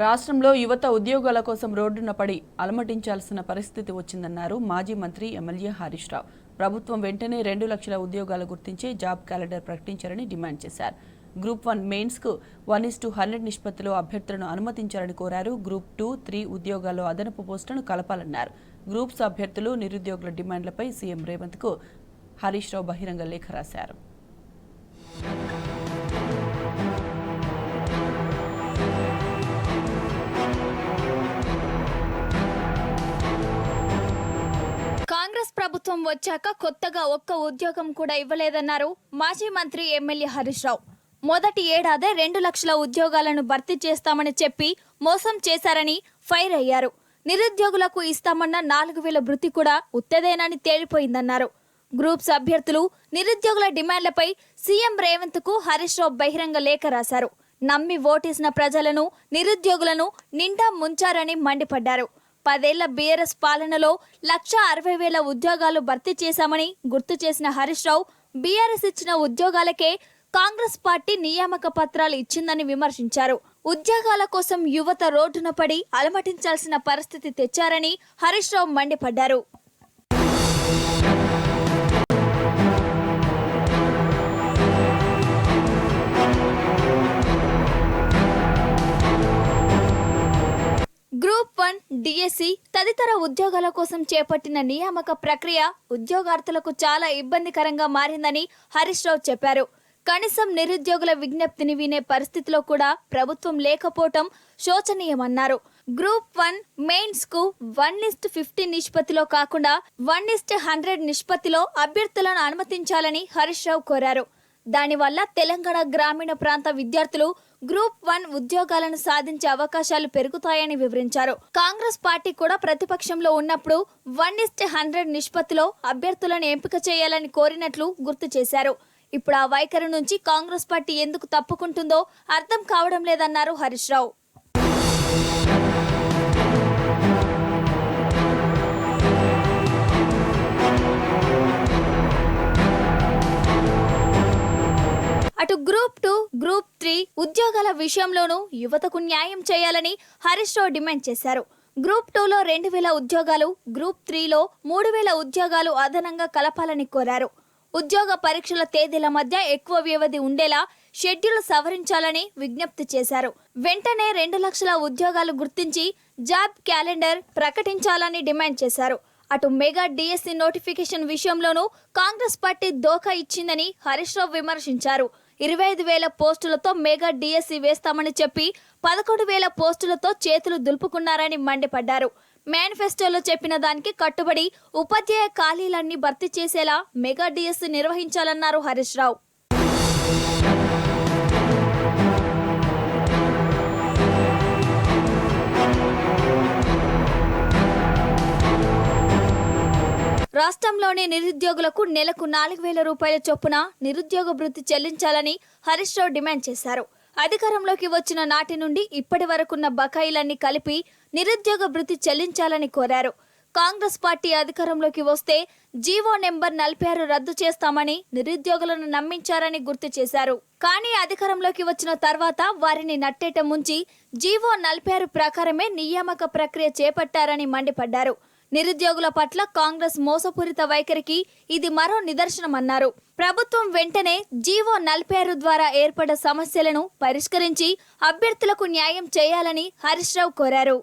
రాష్ట్రంలో యువత ఉద్యోగాల కోసం రోడ్డున పడి అలమటించాల్సిన పరిస్థితి వచ్చిందన్నారు మాజీ మంత్రి ఎమ్మెల్యే హరీష్ రావు. ప్రభుత్వం వెంటనే 2 లక్షల ఉద్యోగాలు గుర్తించి జాబ్ క్యాలెండర్ ప్రకటించారని డిమాండ్ చేశారు. గ్రూప్ 1 మెయిన్స్ కు 1:100 నిష్పత్తిలో అభ్యర్థులను అనుమతించాలని కోరారు. గ్రూప్ 2, 3 ఉద్యోగాల్లో అదనపు పోస్టులను కలపాలన్నారు. గ్రూప్స్ అభ్యర్థులు, నిరుద్యోగుల డిమాండ్లపై సీఎం రేవంత్ కు హరీష్ రావు బహిరంగ లేఖ రాశారు. కాంగ్రెస్ ప్రభుత్వం వచ్చాక కొత్తగా ఒక్క ఉద్యోగం కూడా ఇవ్వలేదన్నారు మాజీ మంత్రి ఎమ్మెల్యే హరీష్ రావు. మొదటి ఏడాదే 2 లక్షల ఉద్యోగాలను భర్తీ చేస్తామని చెప్పి మోసం చేశారని ఫైర్ అయ్యారు. నిరుద్యోగులకు ఇస్తామన్న 4,000 భృతి కూడా ఉత్తదేనని తేలిపోయిందన్నారు. గ్రూప్స్ అభ్యర్థులు, నిరుద్యోగుల డిమాండ్లపై సీఎం రేవంత్ కు హరీష్ రావు బహిరంగ లేఖ రాశారు. నమ్మి ఓటేసిన ప్రజలను, నిరుద్యోగులను నిండా ముంచారని మండిపడ్డారు. 10 ఏళ్ల బీఆర్ఎస్ పాలనలో 1,60,000 ఉద్యోగాలు భర్తీ చేశామని గుర్తు చేసిన హరీష్ రావు, బీఆర్ఎస్ ఇచ్చిన ఉద్యోగాలకే కాంగ్రెస్ పార్టీ నియామక పత్రాలు ఇచ్చిందని విమర్శించారు. ఉద్యోగాల కోసం యువత రోడ్డున పడి అలమటించాల్సిన పరిస్థితి తెచ్చారని హరీష్ రావు మండిపడ్డారు. గ్రూప్ 1, డిఎస్సి తదితర ఉద్యోగాల కోసం చేపట్టిన నియామక ప్రక్రియ ఉద్యోగార్థులకు చాలా ఇబ్బందికరంగా మారిందని హరీష్ రావు చెప్పారు. కనీసం నిరుద్యోగుల విజ్ఞప్తిని వినే పరిస్థితిలో కూడా ప్రభుత్వం లేకపోవటం శోచనీయమన్నారు. గ్రూప్ 1 మెయిన్స్ కు 1:50 నిష్పత్తిలో కాకుండా 1:100 నిష్పత్తిలో అభ్యర్థులను అనుమతించాలని హరీష్ రావు కోరారు. దానివల్ల తెలంగాణ గ్రామీణ ప్రాంత విద్యార్థులు గ్రూప్ 1 ఉద్యోగాలను సాధించే అవకాశాలు పెరుగుతాయని వివరించారు. కాంగ్రెస్ పార్టీ కూడా ప్రతిపక్షంలో ఉన్నప్పుడు 1:100 నిష్పత్తిలో అభ్యర్థులను ఎంపిక చేయాలని కోరినట్లు గుర్తు చేశారు. ఇప్పుడు ఆ వైఖరి నుంచి కాంగ్రెస్ పార్టీ ఎందుకు తప్పుకుంటుందో అర్థం కావడం లేదన్నారు హరీష్ రావు. అటు గ్రూప్ 2, గ్రూప్ 3 ఉద్యోగాల విషయంలోనూ యువతకు న్యాయం చేయాలని హరీష్ రావు డిమాండ్ చేశారు. గ్రూప్ 2లో 2,000 ఉద్యోగాలు, గ్రూప్ 3లో 3,000 ఉద్యోగాలు అదనంగా కలపాలని కోరారు. ఉద్యోగ పరీక్షల తేదీల మధ్య ఎక్కువ వ్యవధి ఉండేలా షెడ్యూల్ సవరించాలని విజ్ఞప్తి చేశారు. వెంటనే 2 లక్షల ఉద్యోగాలు గుర్తించి జాబ్ క్యాలెండర్ ప్రకటించాలని డిమాండ్ చేశారు. అటు మెగా డిఎస్సి నోటిఫికేషన్ విషయంలోనూ కాంగ్రెస్ పార్టీ దోఖా ఇచ్చిందని హరీష్ రావు విమర్శించారు. 25,000 పోస్టులతో మెగా డిఎస్సి వేస్తామని చెప్పి 11,000 పోస్టులతో చేతులు దులుపుకున్నారని మండిపడ్డారు. మేనిఫెస్టోలో చెప్పిన దానికి కట్టుబడి ఉపాధ్యాయ ఖాళీలన్నీ భర్తీ చేసేలా మెగా డిఎస్సి నిర్వహించాలన్నారు హరీష్ రావు. రాష్ట్రంలోని నిరుద్యోగులకు నెలకు 4,000 రూపాయల చొప్పున నిరుద్యోగ భృతి చెల్లించాలని హరీష్ రావు డిమాండ్ చేశారు. అధికారంలోకి వచ్చిన నాటి నుండి ఇప్పటి వరకున్న బకాయిలన్నీ కలిపి నిరుద్యోగ భృతి చెల్లించాలని కోరారు. కాంగ్రెస్ పార్టీ అధికారంలోకి వస్తే జీవో నెంబర్ 46 రద్దు చేస్తామని నిరుద్యోగులను నమ్మించారని గుర్తు చేశారు. కానీ అధికారంలోకి వచ్చిన తర్వాత వారిని నట్టేట ముంచి జీవో 46 ప్రకారమే నియామక ప్రక్రియ చేపట్టారని మండిపడ్డారు. నిరుద్యోగుల పట్ల కాంగ్రెస్ మోసపూరిత వైఖరికి ఇది మరో నిదర్శనమన్నారు. ప్రభుత్వం వెంటనే జీవో 46 ద్వారా ఏర్పడ్డ సమస్యలను పరిష్కరించి అభ్యర్థులకు న్యాయం చేయాలని హరీష్ రావు కోరారు.